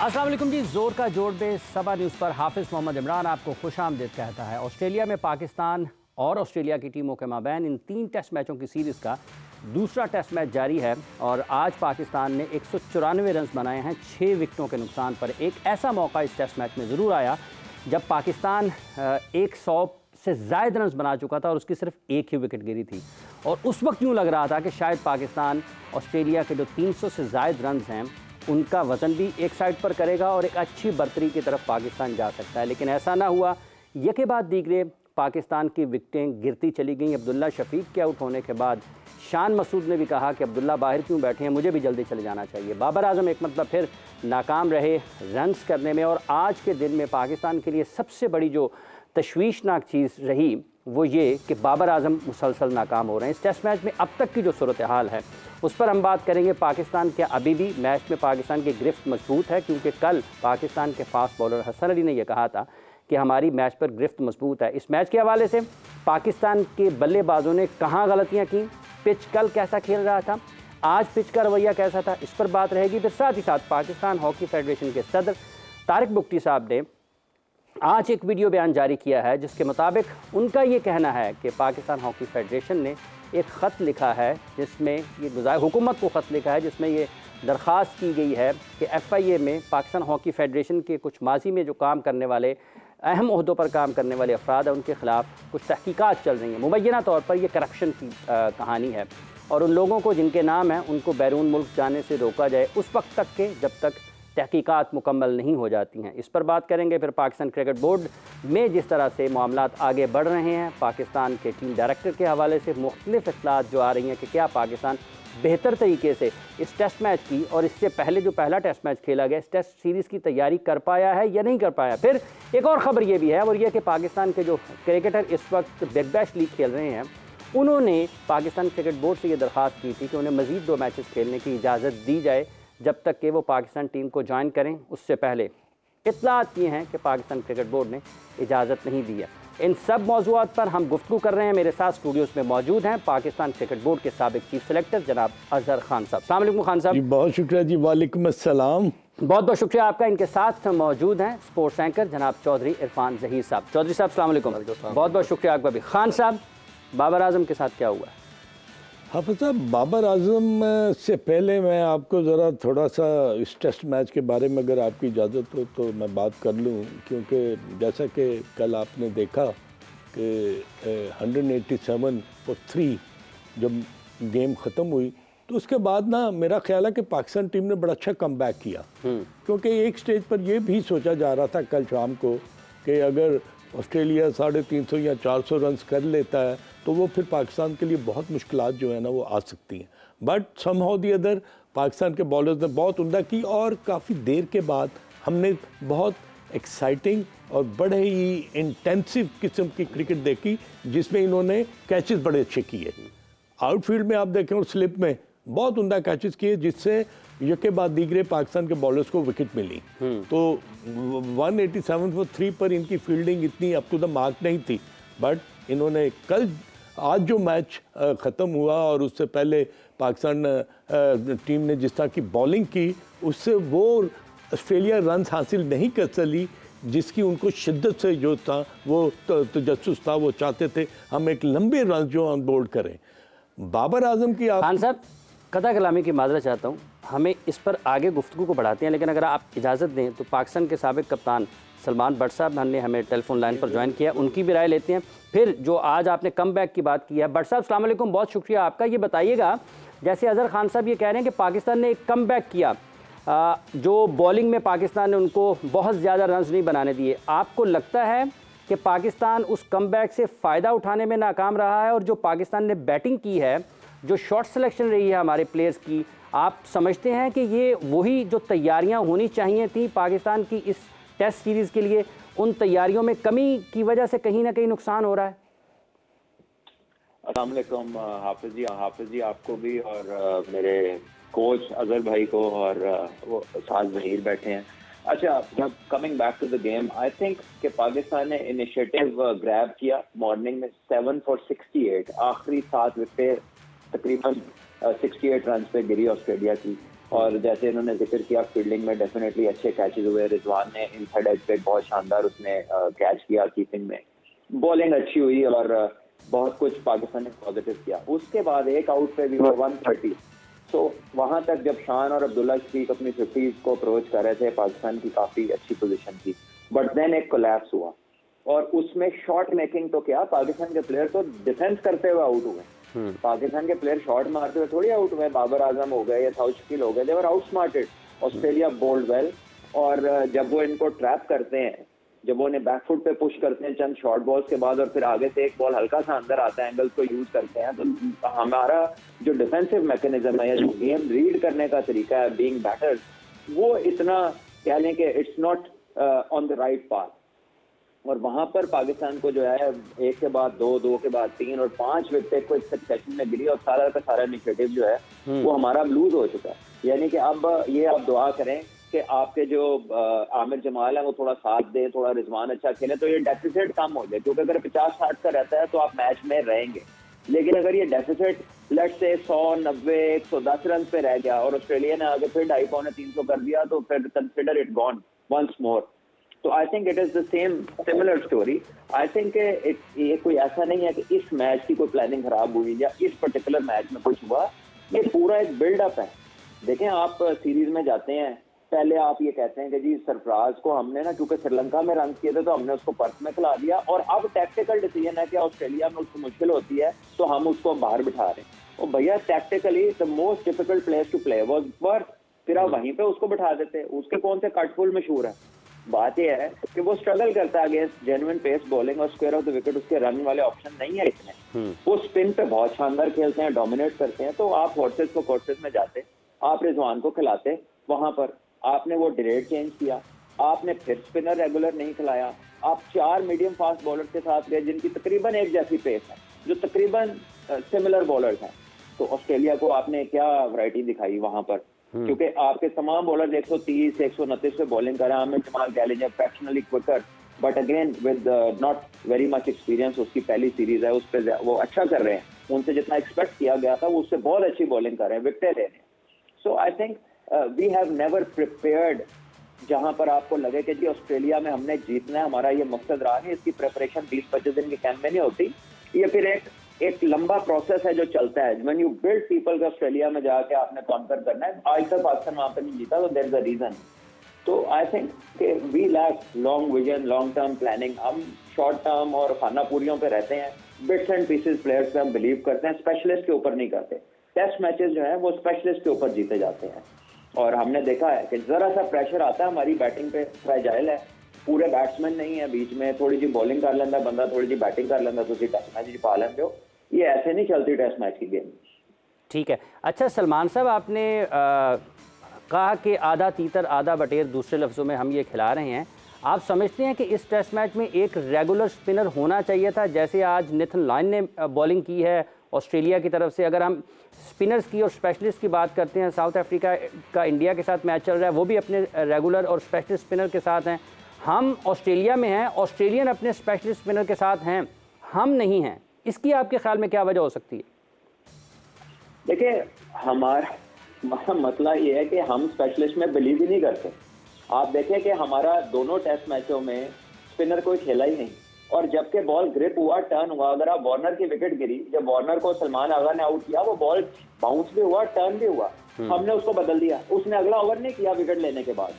अस्सलाम वालेकुम जी। जोर का जोड़ में सबा न्यूज़ पर हाफिज़ मोहम्मद इमरान आपको खुशामदीद कहता है। ऑस्ट्रेलिया में पाकिस्तान और ऑस्ट्रेलिया की टीमों के माबैन इन 3 टेस्ट मैचों की सीरीज़ का दूसरा टेस्ट मैच जारी है और आज पाकिस्तान ने 194 रन बनाए हैं 6 विकेटों के नुकसान पर। एक ऐसा मौका इस टेस्ट मैच में ज़रूर आया जब पाकिस्तान 100 से ज़ायद रन बना चुका था और उसकी सिर्फ एक ही विकेट गिरी थी और उस वक्त यूँ लग रहा था कि शायद पाकिस्तान ऑस्ट्रेलिया के जो 300 से ज़ायद रन हैं उनका वज़न भी एक साइड पर करेगा और एक अच्छी बर्तरी की तरफ पाकिस्तान जा सकता है, लेकिन ऐसा ना हुआ। यके बाद दीगरे पाकिस्तान की विकटें गिरती चली गईं। अब्दुल्ला शफीक के आउट होने के बाद शान मसूद ने भी कहा कि अब्दुल्ला बाहर क्यों बैठे हैं, मुझे भी जल्दी चले जाना चाहिए। बाबर आजम एक मतलब फिर नाकाम रहे रन्स करने में और आज के दिन में पाकिस्तान के लिए सबसे बड़ी जो तशवीशनाक चीज़ रही वो ये कि बाबर आजम मुसलसल नाकाम हो रहे हैं। इस टेस्ट मैच में अब तक की जो सूरत हाल है उस पर हम बात करेंगे। पाकिस्तान के अभी भी मैच में पाकिस्तान की गिरफ्त मजबूत है क्योंकि कल पाकिस्तान के फास्ट बॉलर हसन अली ने यह कहा था कि हमारी मैच पर गिरफ्त मजबूत है। इस मैच के हवाले से पाकिस्तान के बल्लेबाजों ने कहाँ गलतियाँ की, पिच कल कैसा खेल रहा था, आज पिच का रवैया कैसा था, इस पर बात रहेगी। फिर साथ ही साथ पाकिस्तान हॉकी फेडरेशन के सदर तारिक बुख्ती साहब ने आज एक वीडियो बयान जारी किया है जिसके मुताबिक उनका ये कहना है कि पाकिस्तान हॉकी फेडरेशन ने एक ख़त लिखा है जिसमें ये हुकूमत को ख़त लिखा है जिसमें ये दरख्वास्त की गई है कि FIA में पाकिस्तान हॉकी फेडरेशन के कुछ माजी में जो काम करने वाले अहम ओहदों पर काम करने वाले अफराद हैं उनके ख़िलाफ़ कुछ तहकीकात चल रही हैं। मुबैना तौर पर यह करप्शन की कहानी है और उन लोगों को जिनके नाम हैं उनको बैरून मुल्क जाने से रोका जाए उस वक्त तक के जब तक तहकीकात मुकम्मल नहीं हो जाती हैं। इस पर बात करेंगे। फिर पाकिस्तान क्रिकेट बोर्ड में जिस तरह से मामलात आगे बढ़ रहे हैं, पाकिस्तान के टीम डायरेक्टर के हवाले से मुख्तलिफ इत्तलात जो आ रही हैं कि क्या पाकिस्तान बेहतर तरीके से इस टेस्ट मैच की और इससे पहले जो पहला टेस्ट मैच खेला गया इस टेस्ट सीरीज़ की तैयारी कर पाया है या नहीं कर पाया। फिर एक और ख़बर ये भी है और यह कि पाकिस्तान के जो क्रिकेटर इस वक्त बिग बैश लीग खेल रहे हैं उन्होंने पाकिस्तान क्रिकेट बोर्ड से ये दरख्वास्त की थी कि उन्हें मज़ीद 2 मैचेस खेलने की इजाज़त दी जाए जब तक कि वो पाकिस्तान टीम को ज्वाइन करें। उससे पहले इत्तलात ये हैं कि पाकिस्तान क्रिकेट बोर्ड ने इजाज़त नहीं दी है। इन सब मौज़ूआत पर हम गुफ्तगू कर रहे हैं। मेरे साथ स्टूडियोज़ में मौजूद हैं पाकिस्तान क्रिकेट बोर्ड के साबिक चीफ सेलेक्टर जनाब अजहर खान साहब। अस्सलाम वालेकुम खान साहब। जी बहुत शुक्रिया जी। वालेकुम अस्सलाम। बहुत बहुत शुक्रिया आपका। इनके साथ मौजूद हैं स्पोर्ट्स एंकर जनाब चौधरी इरफान ज़हीर साहब। चौधरी साहब अस्सलाम वालेकुम। बहुत बहुत शुक्रिया आपका भी। खान साहब, बाबर आजम के साथ क्या हुआ? हाफिज़ साहब, बाबर आजम से पहले मैं आपको ज़रा थोड़ा सा इस टेस्ट मैच के बारे में अगर आपकी इजाज़त हो तो मैं बात कर लूँ, क्योंकि जैसा कि कल आपने देखा कि 187 for 3 जब गेम ख़त्म हुई तो उसके बाद ना मेरा ख्याल है कि पाकिस्तान टीम ने बड़ा अच्छा कमबैक किया, क्योंकि एक स्टेज पर यह भी सोचा जा रहा था कल शाम को कि अगर ऑस्ट्रेलिया 350 या 400 रन कर लेता है तो वो फिर पाकिस्तान के लिए बहुत मुश्किलात जो है ना वो आ सकती हैं। But somehow the other Pakistan के बॉलर्स ने बहुत उम्दा की और काफ़ी देर के बाद हमने बहुत एक्साइटिंग और बड़े ही इंटेंसिव किस्म की क्रिकेट देखी जिसमें इन्होंने कैचेस बड़े अच्छे किए। आउटफील्ड में आप देखें और स्लिप में बहुत उम्दा कैचेस किए जिससे यके बाद दीगरे पाकिस्तान के बॉलर्स को विकेट मिली। तो 187 for 3 पर इनकी फील्डिंग इतनी अप टू द मार्क नहीं थी, बट इन्होंने कल आज जो मैच ख़त्म हुआ और उससे पहले पाकिस्तान टीम ने जिस तरह की बॉलिंग की उससे वो ऑस्ट्रेलिया रन हासिल नहीं कर सकी जिसकी उनको शिद्दत से जो था वो तजस्सुस था। वो चाहते थे हम एक लंबे रन जो ऑन बोर्ड करें। बाबर आजम की खान साहब कथा कलामी की माजरा चाहता हूँ, हमें इस पर आगे गुफ्तगू को बढ़ाते हैं, लेकिन अगर आप इजाज़त दें तो पाकिस्तान के साबिक कप्तान सलमान भट्ट साहब ने हमें टेलीफोन लाइन पर ज्वाइन किया, उनकी भी राय लेते हैं। फिर जो आज आपने कम बैक की बात की है, भट्ट साहब अस्सलाम वालेकुम, बहुत शुक्रिया आपका। ये बताइएगा, जैसे अजहर खान साहब ये कह रहे हैं कि पाकिस्तान ने एक कम बैक किया, जो बॉलिंग में पाकिस्तान ने उनको बहुत ज़्यादा रन नहीं बनाने दिए, आपको लगता है कि पाकिस्तान उस कम बैक से फ़ायदा उठाने में नाकाम रहा है और जो पाकिस्तान ने बैटिंग की है, जो शॉट सिलेक्शन रही है हमारे प्लेयर्स की, आप समझते हैं कि ये वही जो तैयारियां होनी चाहिए थी पाकिस्तान की इस टेस्ट सीरीज़ के लिए, उन तैयारियों में कमी की वजह से कहीं ना कहीं नुकसान हो रहा है? अस्सलाम वालेकुम हाफिज़ जी आपको भी और मेरे कोच अजहर भाई को और वो साथ ज़हीर बैठे हैं। अच्छा, जब coming back to the game, I think कि पाकिस्तान ने इनिशिएटिव ग्रैब किया मॉर्निंग में 7 for 68, आखिरी 7 विकेट तकरीबन 68 रन पे गिरी ऑस्ट्रेलिया की। और जैसे इन्होंने जिक्र किया फील्डिंग में डेफिनेटली अच्छे कैचेस हुए। रिजवान ने इनसाइड एज पे बहुत शानदार उसने कैच किया कीपिंग में। बॉलिंग अच्छी हुई और बहुत कुछ पाकिस्तान ने पॉजिटिव किया। उसके बाद एक आउट पे भी 130। सो वहां तक जब शान और अब्दुल्ला शफीक अपनी 50s को अप्रोच कर रहे थे, पाकिस्तान की काफी अच्छी पोजीशन थी। बट देन एक कोलैप्स हुआ और उसमें शॉट मेकिंग तो क्या, पाकिस्तान के प्लेयर तो डिफेंस करते हुए आउट हुए। पाकिस्तान के प्लेयर शॉट मारते हुए थोड़ी आउट हुए। बाबर आजम हो गए या साउथ शकील हो गए, they were outsmarted. Australia bowled well, और जब वो इनको ट्रैप करते हैं, जब वो उन्हें बैकफुट पे पुश करते हैं चंद शॉर्ट बॉल्स के बाद, और फिर आगे से एक बॉल हल्का सा अंदर आता है, एंगल्स को यूज करते हैं, तो हमारा जो डिफेंसिव मैकेनिज्म है या जो गेम रीड करने का तरीका है बीइंग बैटर्स, वो इतना कह लें कि it's not on the right path. और वहां पर पाकिस्तान को जो है एक के बाद दो, दो के बाद तीन और 5 विकेट को एक सक्सेशन में गिरी और सारा का सारा इनिशिएटिव जो है वो हमारा लूज हो चुका है। यानी कि अब ये आप दुआ करें कि आपके जो आमिर जमाल है वो थोड़ा साथ दे, थोड़ा रिजवान अच्छा खेले, तो ये डेफिसिट कम हो जाए। क्योंकि अगर 50-60 का रहता है तो आप मैच में रहेंगे, लेकिन अगर ये डेफिसिट लेट से 100, 90, 110 रन पे रह गया और ऑस्ट्रेलिया ने आगे फिर 250-300 कर दिया, तो फिर consider it gone once more. तो I think it is the similar story. I think ये कोई ऐसा नहीं है कि इस मैच की कोई प्लानिंग खराब हुई या इस पर्टिकुलर मैच में कुछ हुआ। ये पूरा एक बिल्डअप है। देखें, आप सीरीज में जाते हैं, पहले आप ये कहते हैं कि जी सरफराज को हमने ना क्योंकि श्रीलंका में रन किए थे तो हमने उसको पर्थ में खिला दिया, और अब टैक्टिकल डिसीजन है कि ऑस्ट्रेलिया में उसको मुश्किल होती है तो हम उसको बाहर बिठा रहे हैं। और भैया tactically the most difficult place to play was Perth, फिर आप वहीं पे उसको बिठा देते। उसके कौन से कटफुल मशहूर है। बात यह है कि वो स्ट्रगल करता है अगेंस्ट जेन्युइन पेस बॉलिंग, और स्क्वायर ऑफ द विकेट उसके रन वाले ऑप्शन नहीं है इतने। वो स्पिन पे बहुत शानदार खेलते हैं, डोमिनेट करते हैं। तो आप हॉर्सेस को कोर्सेस में जाते, आप रिजवान को खिलाते, वहां पर आपने वो डिरेट चेंज किया, आपने फिर स्पिनर रेगुलर नहीं खिलाया, आप 4 मीडियम फास्ट बॉलर के साथ गए जिनकी तकरीबन एक जैसी पेस है, जो तकरीबन सिमिलर बॉलर्स हैं। तो ऑस्ट्रेलिया को आपने क्या वैरायटी दिखाई वहां पर, क्योंकि आपके तमाम बॉलर 130, 129 पे बॉलिंग कर रहे हैं। आमिर जमाल कह लीजिए fractionally quicker, but again with not very much experience. उसकी पहली सीरीज है, उस पर वो अच्छा कर रहे हैं। उनसे जितना एक्सपेक्ट किया गया था वो उससे बहुत अच्छी बॉलिंग कर रहे हैं, विकेटें ले रहे हैं। So I think we have never prepared, जहां पर आपको लगे कि जी ऑस्ट्रेलिया में हमने जीतना है, हमारा ये मकसद रहा है। इसकी प्रिपरेशन 20-25 दिन के कैंप में नहीं होती, ये फिर एक लंबा प्रोसेस है जो चलता है। When you build people, Australia में जाके आपने कॉन्कर करना है। आज तक पाकिस्तान वहां पर नहीं जीता, तो देयर इज अ रीजन। तो आई थिंक कि we lack long vision, long term planning. हम शॉर्ट टर्म और खानापूरियों पे रहते हैं, बिट्स एंड पीसेस प्लेयर्स पे हम बिलीव करते हैं, स्पेशलिस्ट के ऊपर नहीं करते। टेस्ट मैचेस जो है वो स्पेशलिस्ट के ऊपर जीते जाते हैं, और हमने देखा है कि जरा सा प्रेशर आता है हमारी बैटिंग पे, फ्रेजाइल है, पूरे बैट्समैन नहीं है बीच में, थोड़ी सी बॉलिंग कर लेंदा बंदा, थोड़ी सी बैटिंग कर लेंदा, तुम टेस्ट मैच जी पा लेंदे हो। ये ऐसे नहीं चलती टेस्ट मैच की गेम। ठीक है। अच्छा सलमान साहब, आपने कहा कि आधा तीतर आधा बटेर, दूसरे लफ्ज़ों में हम ये खिला रहे हैं। आप समझते हैं कि इस टेस्ट मैच में एक रेगुलर स्पिनर होना चाहिए था, जैसे आज नेथन लायन ने बॉलिंग की है ऑस्ट्रेलिया की तरफ से? अगर हम स्पिनर्स की और स्पेशलिस्ट की बात करते हैं, साउथ अफ्रीका का इंडिया के साथ मैच चल रहा है, वो भी अपने रेगुलर और स्पेशलिस्ट स्पिनर के साथ हैं। हम ऑस्ट्रेलिया में हैं, ऑस्ट्रेलियन अपने स्पेशलिस्ट स्पिनर के साथ हैं, हम नहीं हैं। इसकी आपके ख्याल में क्या वजह हो सकती है? देखिए, हमारा मसला ये है कि हम स्पेशलिस्ट में बिलीव ही नहीं करते। आप देखें कि हमारा दोनों टेस्ट मैचों में स्पिनर कोई खेला ही नहीं, और जबकि बॉल ग्रिप हुआ, टर्न हुआ, अगर आप वार्नर की विकेट गिरी, जब वार्नर को सलमान आगा ने आउट किया, वो बॉल बाउंस भी हुआ, टर्न भी हुआ, हमने उसको बदल दिया। उसने अगला ओवर नहीं किया विकेट लेने के बाद।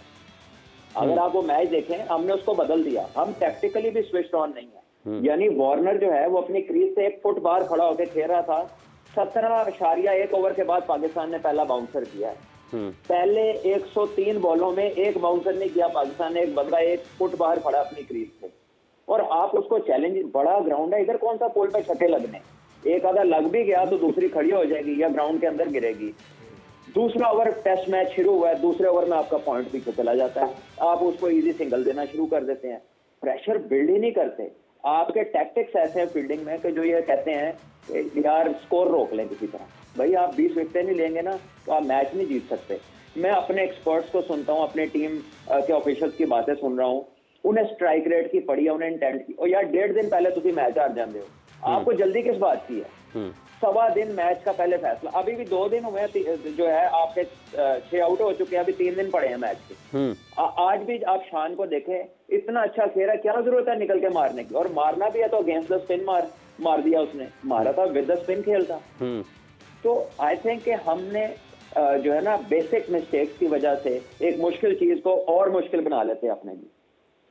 अगर आप वो मैच देखें, हमने उसको बदल दिया। हम टैक्टिकली भी स्विच ऑन नहीं है। यानी वार्नर जो है वो अपनी क्रीज से 1 फुट बाहर खड़ा होकर खेल रहा था। 17.1 ओवर के बाद पाकिस्तान ने पहला बाउंसर किया है। पहले 103 बॉलों में एक बाउंसर नहीं किया पाकिस्तान ने, एक बंदा 1 फुट बाहर खड़ा अपनी क्रीज से, और आप उसको चैलेंज, बड़ा ग्राउंड है, इधर कौन सा पोल पे छक्के लगने, एक आधा लग भी गया तो दूसरी खड़ी हो जाएगी या ग्राउंड के अंदर गिरेगी। दूसरा ओवर टेस्ट मैच शुरू हुआ है, दूसरे ओवर में आपका पॉइंट पीछे चला जाता है, आप उसको इजी सिंगल देना शुरू कर देते हैं। प्रेशर बिल्ड ही नहीं करते। आपके टैक्टिक्स ऐसे हैं फील्डिंग में कि जो ये कहते हैं यार स्कोर रोक लें किसी तरह। भाई आप 20 विकेटें नहीं लेंगे ना तो आप मैच नहीं जीत सकते। मैं अपने एक्सपर्ट्स को सुनता हूँ, अपने टीम के ऑफिशियल्स की बातें सुन रहा हूँ, उन्हें स्ट्राइक रेट की पड़ी है, उन्हें इंटेंट की, और यार 1.5 दिन पहले तुम मैच हार जाते हो, आपको जल्दी किस बात की है? सवा दिन मैच का पहले फैसला। अभी भी 2 दिन हुए जो है आपके 6 आउट हो चुके हैं, अभी 3 दिन पड़े हैं मैच के। आज भी आप शान को देखें, इतना अच्छा खेला, क्या जरूरत है निकल के मारने की, और मारना भी है तो अगेंस्ट द स्पिन मार दिया उसने, मारा था विद द स्पिन खेल था। तो आई थिंक कि हमने जो है ना बेसिक मिस्टेक्स की वजह से एक मुश्किल चीज को और मुश्किल बना लेते हैं अपने लिए।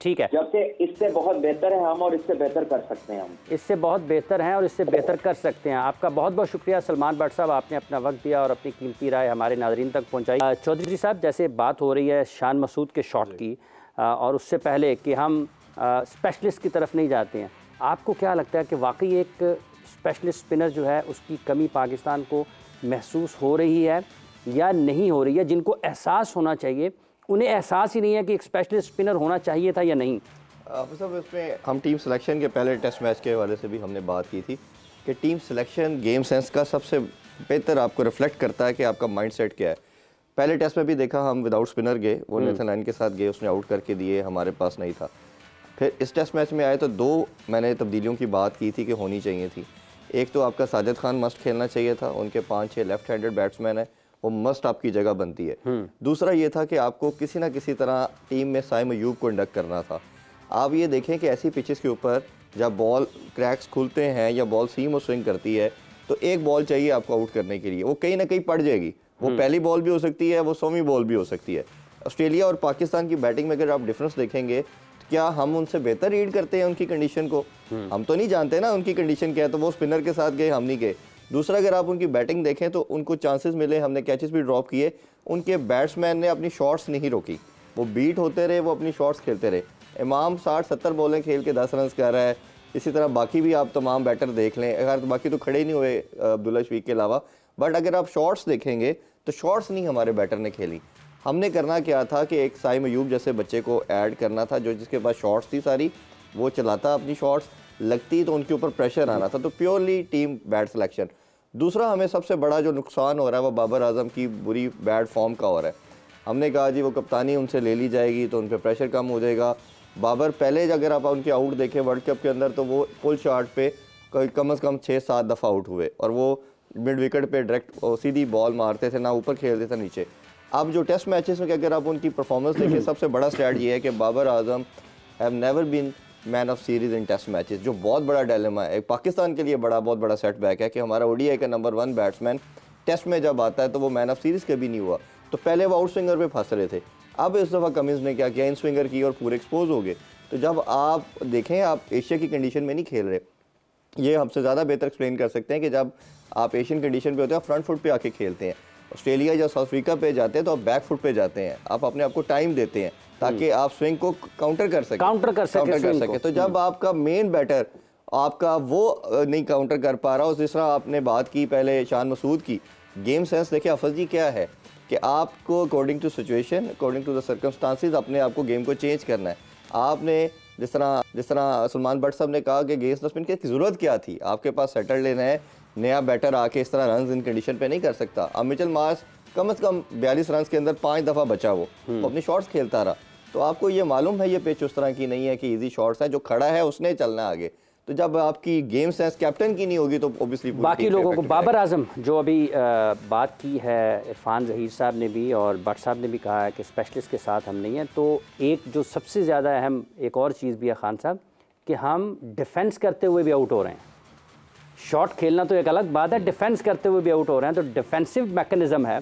ठीक है, जबकि इससे बहुत बेहतर है हम, और इससे बेहतर कर सकते हैं हम, इससे बहुत बेहतर हैं और इससे बेहतर कर सकते हैं। आपका बहुत बहुत शुक्रिया सलमान भट्ट साहब, आपने अपना वक्त दिया और अपनी कीमती राय हमारे नाज़रीन तक पहुंचाई। चौधरी साहब, जैसे बात हो रही है शान मसूद के शॉट की, और उससे पहले कि हम स्पेशलिस्ट की तरफ नहीं जाते हैं, आपको क्या लगता है कि वाकई एक स्पेशलिस्ट स्पिनर जो है उसकी कमी पाकिस्तान को महसूस हो रही है या नहीं हो रही है? जिनको एहसास होना चाहिए उन्हें एहसास ही नहीं है कि एक स्पेशलिस्ट स्पिनर होना चाहिए था या नहीं। सब इसमें हम टीम सिलेक्शन के पहले टेस्ट मैच के हवाले से भी हमने बात की थी कि टीम सिलेक्शन गेम सेंस का सबसे बेहतर आपको रिफ्लेक्ट करता है कि आपका माइंडसेट क्या है। पहले टेस्ट में भी देखा हम विदाउट स्पिनर गए, वो नेथन लाइन के साथ गए, उसने आउट करके दिए, हमारे पास नहीं था। फिर इस टेस्ट मैच में आए तो 2 मैंने तब्दीलियों की बात की थी कि होनी चाहिए थी। एक तो आपका साजिद खान मस्ट खेलना चाहिए था, उनके 5-6 लेफ्ट हैंडेड बैट्समैन है, वो मस्ट आपकी जगह बनती है। दूसरा ये था कि आपको किसी ना किसी तरह टीम में साइम अयूब को इंडक्ट करना था। आप ये देखें कि ऐसी पिचेस के ऊपर जब बॉल क्रैक्स खुलते हैं या बॉल सीम और स्विंग करती है तो एक बॉल चाहिए आपको आउट करने के लिए, वो कहीं ना कहीं पड़ जाएगी। वो पहली बॉल भी हो सकती है, वो 100वीं बॉल भी हो सकती है। ऑस्ट्रेलिया और पाकिस्तान की बैटिंग में अगर आप डिफरेंस देखेंगे तो क्या हम उनसे बेहतर रीड करते हैं उनकी कंडीशन को? हम तो नहीं जानते ना उनकी कंडीशन क्या है, तो वो स्पिनर के साथ गए, हम नहीं गए। दूसरा, अगर आप उनकी बैटिंग देखें तो उनको चांसेस मिले, हमने कैचेस भी ड्रॉप किए, उनके बैट्समैन ने अपनी शॉट्स नहीं रोकी, वो बीट होते रहे, वो अपनी शॉट्स खेलते रहे। इमाम 60-70 बॉलें खेल के 10 रन कर रहा है। इसी तरह बाकी भी आप तमाम बैटर देख लें, अगर बाकी तो खड़े नहीं हुए अब्दुल्ला शफीक के अलावा, बट अगर आप शॉट्स देखेंगे तो शॉट्स नहीं हमारे बैटर ने खेली। हमने करना क्या था कि एक साइम अयूब जैसे बच्चे को ऐड करना था, जो जिसके पास शॉट्स थी सारी, वो चलाता अपनी शॉट्स, लगती तो उनके ऊपर प्रेशर आना था। तो प्योरली टीम बैट सिलेक्शन। दूसरा, हमें सबसे बड़ा जो नुकसान हो रहा है वो बाबर आजम की बुरी बैड फॉर्म का हो रहा है। हमने कहा जी वो कप्तानी उनसे ले ली जाएगी तो उन पर प्रेशर कम हो जाएगा। बाबर पहले अगर आप उनके आउट देखें वर्ल्ड कप के अंदर तो वो फुल शॉट पे कम से कम 6-7 दफ़ा आउट हुए, और वो मिड विकेट पे डायरेक्ट सीधी बॉल मारते थे, ना ऊपर खेलते थे नीचे। अब जो टेस्ट मैचेस में अगर आप उनकी परफॉर्मेंस देखें, सबसे बड़ा स्टैट ये है कि Babar Azam have never been man of series in test matches, जो बहुत बड़ा डायलेमा है। एक पाकिस्तान के लिए बहुत बड़ा सेटबैक है कि हमारा ओडीआई का नंबर 1 बैट्समैन टेस्ट में जब आता है तो वो मैन ऑफ सीरीज कभी नहीं हुआ। तो पहले वो आउट स्विंगर पे फंस रहे थे, अब इस दफ़ा कमिंस ने क्या किया, इन स्विंगर की और पूरे एक्सपोज हो गए। तो जब आप देखें, आप एशिया की कंडीशन में नहीं खेल रहे, ये हमसे ज़्यादा बेहतर एक्सप्लेन कर सकते हैं कि जब आप एशियन कंडीशन पे होते हैं, फ्रंट फुट पे आके खेलते हैं। ऑस्ट्रेलिया या साउथ अफ्रीका पे जाते हैं तो आप बैक फुट पे जाते हैं, आप अपने आप को टाइम देते हैं ताकि आप स्विंग को काउंटर कर सके। तो जब आपका मेन बैटर आपका वो नहीं काउंटर कर पा रहा हो, जिस तरह आपने बात की पहले शान मसूद की, गेम सेंस देखिए हफीज जी क्या है कि आपको according to situation, according to the circumstances अपने आप को गेम को चेंज करना है। आपने जिस तरह सलमान भट्ट साहब ने कहा कि गेंद स्पिन की ज़रूरत क्या थी, आपके पास सेटल लेना है, नया बैटर आके इस तरह रन इन कंडीशन पे नहीं कर सकता। अब मिचेल मार्श कम से कम 42 रन के अंदर 5 दफ़ा बचा, वो अपनी शॉट्स खेलता रहा। तो आपको ये मालूम है ये पिच उस तरह की नहीं है कि इजी शॉट्स है, जो खड़ा है उसने चलना है आगे। तो जब आपकी गेम सेंस कैप्टन की नहीं होगी तो ऑब्वियसली बाकी लोगों को, बाबर आजम जो अभी बात की है, इरफान ज़हीर साहब ने भी और भट्ट साहब ने भी कहा है कि स्पेशलिस्ट के साथ हम नहीं हैं, तो एक जो सबसे ज़्यादा अहम एक और चीज़ भी है खान साहब कि हम डिफेंस करते हुए भी आउट हो रहे हैं। शॉट खेलना तो एक अलग बात है, डिफेंस करते हुए भी आउट हो रहे हैं, तो डिफेंसिव मैकेनिज़्म है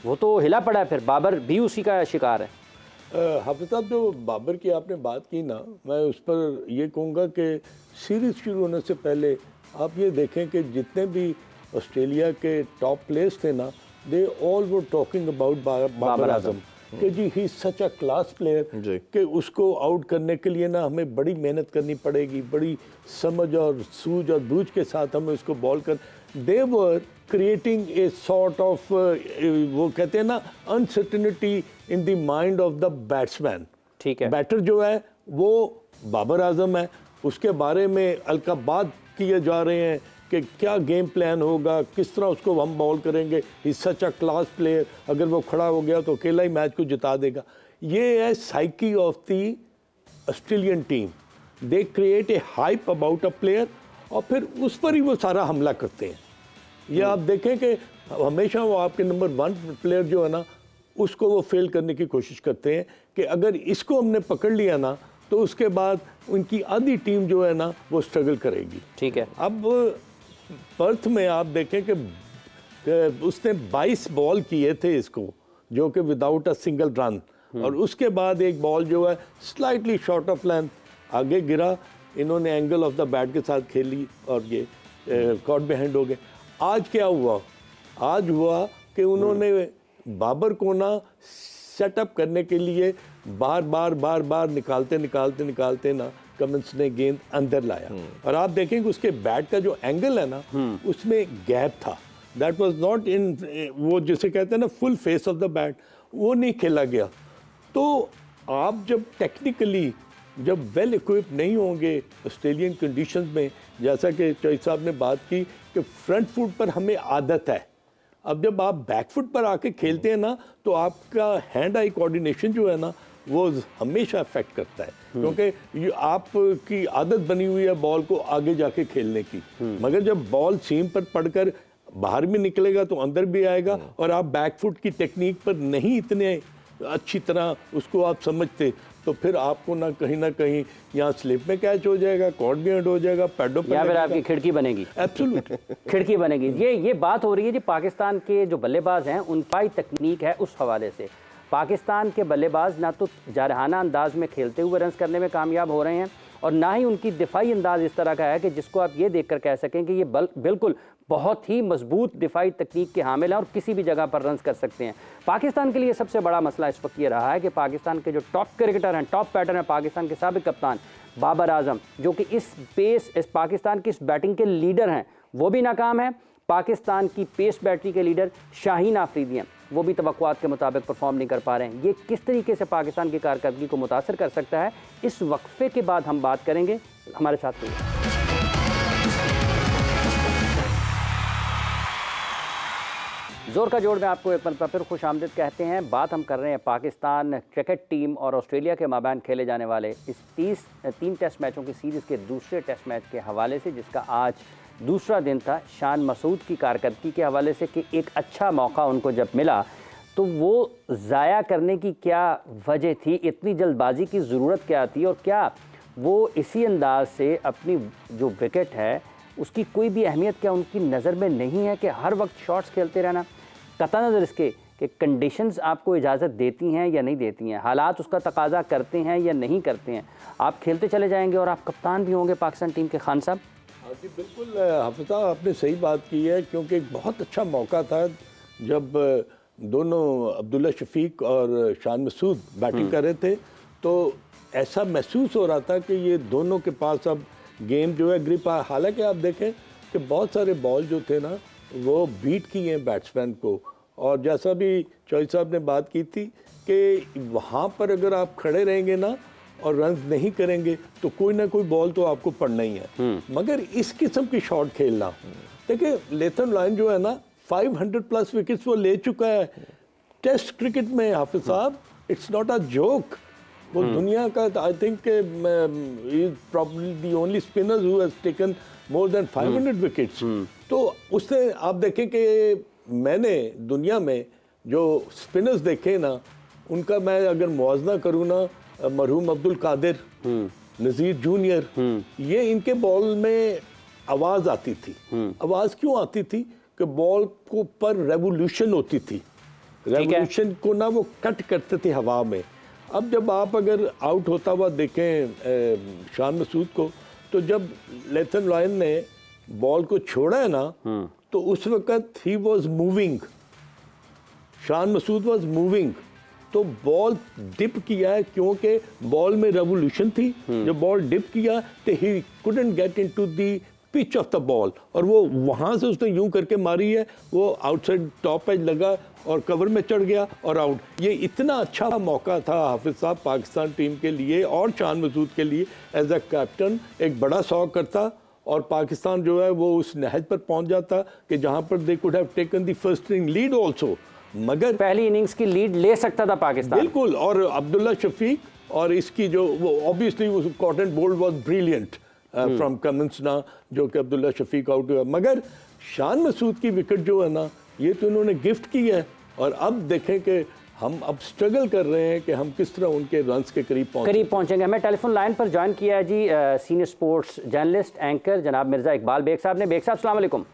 वो तो हिला पड़ा है। फिर बाबर भी उसी का शिकार है। हाफिज साहब, जो बाबर की आपने बात की ना, मैं उस पर ये कहूँगा कि सीरीज़ शुरू होने से पहले आप ये देखें कि जितने भी ऑस्ट्रेलिया के टॉप प्लेयर्स थे ना, they all were talking about Babar Azam कि जी ही सच अ क्लास प्लेयर कि उसको आउट करने के लिए ना हमें बड़ी मेहनत करनी पड़ेगी, बड़ी समझ और सूझ और बूझ के साथ हमें उसको बॉल कर। They were creating a sort of वो कहते हैं ना uncertainty in the mind of the batsman. ठीक है, बैटर जो है वो बाबर आजम है, उसके बारे में अलकाबात किए जा रहे हैं कि क्या गेम प्लान होगा, किस तरह उसको हम बॉल करेंगे। Is such a class player, अगर वो खड़ा हो गया तो अकेला ही मैच को जिता देगा। ये है psyche of the Australian team. They create a hype about a player और फिर उस पर ही वो सारा हमला करते हैं। ये आप देखें कि हमेशा वो आपके नंबर 1 प्लेयर जो है ना, उसको वो फेल करने की कोशिश करते हैं कि अगर इसको हमने पकड़ लिया ना तो उसके बाद उनकी आधी टीम जो है ना वो स्ट्रगल करेगी। ठीक है। अब पर्थ में आप देखें कि उसने 22 बॉल किए थे इसको, जो कि विदाउट अ सिंगल रन, और उसके बाद एक बॉल जो है स्लाइटली शॉर्ट ऑफ लेंथ आगे गिरा, इन्होंने एंगल ऑफ द बैट के साथ खेली और ये कॉट बिहाइंड हो गए। आज क्या हुआ? आज हुआ कि उन्होंने बाबर को ना सेटअप करने के लिए बार बार निकालते ना कमिंस ने गेंद अंदर लाया, और आप देखेंगे उसके बैट का जो एंगल है ना उसमें गैप था। दैट वाज नॉट इन, वो जिसे कहते हैं ना full face of the bat, वो नहीं खेला गया। तो आप जब टेक्निकली जब वेल इक्विप नहीं होंगे ऑस्ट्रेलियन कंडीशंस में, जैसा कि चौधरी साहब ने बात की कि फ्रंट फुट पर हमें आदत है, अब जब आप बैक फुट पर आके खेलते हैं ना तो आपका हैंड आई कोऑर्डिनेशन जो है ना वो हमेशा अफेक्ट करता है, क्योंकि आपकी आदत बनी हुई है बॉल को आगे जाके खेलने की। मगर जब बॉल सीम पर पड़कर बाहर भी निकलेगा तो अंदर भी आएगा, और आप बैक फुट की टेक्निक पर नहीं इतने अच्छी तरह उसको आप समझते, तो फिर आपको ना कहीं यहाँ स्लिप में कैच हो जाएगा, कॉट बिहाइंड हो जाएगा, पैडो पर, या फिर आपकी खिड़की बनेगी। एब्सोल्युटली खिड़की बनेगी। ये बात हो रही है जी पाकिस्तान के जो बल्लेबाज हैं उनकी तकनीक है। उस हवाले से पाकिस्तान के बल्लेबाज ना तो जारहाना अंदाज में खेलते हुए रन करने में कामयाब हो रहे हैं, और ना ही उनकी दिफाई अंदाज इस तरह का है कि जिसको आप ये देखकर कह सकें कि ये बिल्कुल बहुत ही मजबूत दिफाई तकनीक के हामिल हैं और किसी भी जगह पर रन कर सकते हैं। पाकिस्तान के लिए सबसे बड़ा मसला इस वक्त ये रहा है कि पाकिस्तान के जो टॉप क्रिकेटर हैं, टॉप बैटर हैं, पाकिस्तान के साबिक कप्तान बाबर आजम, जो कि इस पाकिस्तान की इस बैटिंग के लीडर हैं, वो भी नाकाम है। पाकिस्तान की पेस बैटरी के लीडर शाहीन आफरीदी हैं, वो भी तवक्कुआत के मुताबिक परफॉर्म नहीं कर पा रहे हैं। ये किस तरीके से पाकिस्तान की कारकर्दगी को मुतासर कर सकता है, इस वक्फे के बाद हम बात करेंगे। हमारे साथ रहिए। जोर का जोड़ में आपको एक मरतबा फिर खुश आमदीद कहते हैं। बात हम कर रहे हैं पाकिस्तान क्रिकेट टीम और ऑस्ट्रेलिया के माबैन खेले जाने वाले इस 3 टेस्ट मैचों की सीरीज़ के दूसरे टेस्ट मैच के हवाले से, जिसका आज दूसरा दिन था। शान मसूद की कारकर्दगी के हवाले से कि एक अच्छा मौका उनको जब मिला तो वो ज़ाया करने की क्या वजह थी, इतनी जल्दबाजी की ज़रूरत क्या थी, और क्या वो इसी अंदाज से अपनी जो विकेट है उसकी कोई भी अहमियत क्या उनकी नज़र में नहीं है कि हर वक्त शॉट्स खेलते रहना, कतई नज़र इसके कि कंडीशंस आपको इजाज़त देती हैं या नहीं देती हैं, हालात उसका तकाजा करते हैं या नहीं करते हैं। आप खेलते चले जाएंगे और आप कप्तान भी होंगे पाकिस्तान टीम के। खान साहब। हाँ जी बिल्कुल, हाफिज़ साहब आपने सही बात की है, क्योंकि एक बहुत अच्छा मौका था जब दोनों अब्दुल्ला शफीक और शान मसूद बैटिंग कर रहे थे, तो ऐसा महसूस हो रहा था कि ये दोनों के पास अब गेम जो है ग्रिप है। हालांकि आप देखें कि बहुत सारे बॉल जो थे ना वो बीट किए हैं बैट्समैन को, और जैसा भी चौधरी साहब ने बात की थी कि वहाँ पर अगर आप खड़े रहेंगे ना और रन नहीं करेंगे तो कोई ना कोई बॉल तो आपको पड़ना ही है। मगर इस किस्म की शॉट खेलना, देखिए लेथन लॉयन जो है ना 500 प्लस विकेट्स वो ले चुका है टेस्ट क्रिकेट में। हाफिज़ साहब, इट्स नॉट अ जोक। वो दुनिया का I think is probably the only spinner who has taken more than 500 wickets. तो उससे आप देखें कि मैंने दुनिया में जो स्पिनर्स देखे ना उनका मैं अगर मुआवजा करूँ ना, मरहूम अब्दुल कादिर, नज़ीर जूनियर, ये इनके बॉल में आवाज़ आती थी। आवाज़ क्यों आती थी कि बॉल को पर रेवोल्यूशन होती थी, रेवोल्यूशन को ना वो कट करते थे हवा में। अब जब आप अगर आउट होता हुआ देखें शान मसूद को, तो जब लेथन लॉयन ने बॉल को छोड़ा है ना तो उस वक़्त he was moving, Shan Masood was moving, तो बॉल डिप किया है क्योंकि बॉल में रेवोल्यूशन थी। जब बॉल डिप किया तो he couldn't get into the pitch of the ball, और वो वहाँ से उसने यूं करके मारी है, वो आउटसाइड टॉप एज लगा और कवर में चढ़ गया और आउट। ये इतना अच्छा मौका था हाफिज़ साहब पाकिस्तान टीम के लिए और शान मसूद के लिए एज अ कैप्टन, एक बड़ा शौक करता, और पाकिस्तान जो है वो उस नहज पर पहुंच जाता कि जहां पर they could have taken the first inning lead also. मगर पहली इनिंग्स की लीड ले सकता था पाकिस्तान, बिल्कुल। और अब्दुल्ला शफीक और इसकी जो वो obviously caught and bowled was brilliant from Cummins ना, जो कि अब्दुल्ला शफीक आउट हुआ। मगर शान मसूद की विकेट जो है ना, ये तो उन्होंने गिफ्ट की है, और अब देखें कि हम अब स्ट्रगल कर रहे हैं कि हम किस तरह उनके रन्स के करीब पहुंचेंगे। हमें टेलीफोन लाइन पर ज्वाइन किया है जी सीनियर स्पोर्ट्स जर्नलिस्ट एंकर जनाब मिर्ज़ा इकबाल बेग साहब ने। बेग साहब अस्सलाम वालेकुम।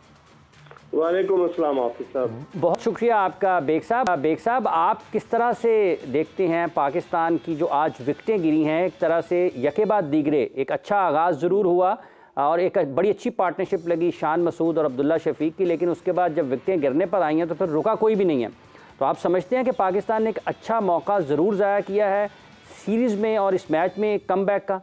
वालेकुम अस्सलाम हाफिज़ साहब। बहुत शुक्रिया आपका बेग साहब। बेग साहब, आप किस तरह से देखते हैं पाकिस्तान की जो आज विकटें गिरी हैं, एक तरह से यके बाद दीगरे एक अच्छा आगाज़ ज़रूर हुआ और एक बड़ी अच्छी पार्टनरशिप लगी शान मसूद और अब्दुल्ला शफीक की, लेकिन उसके बाद जब विकटें गिरने पर आई हैं तो फिर रुका कोई भी नहीं है। तो आप समझते हैं कि पाकिस्तान ने एक अच्छा मौका ज़रूर ज़ाया किया है सीरीज़ में और इस मैच में कमबैक का?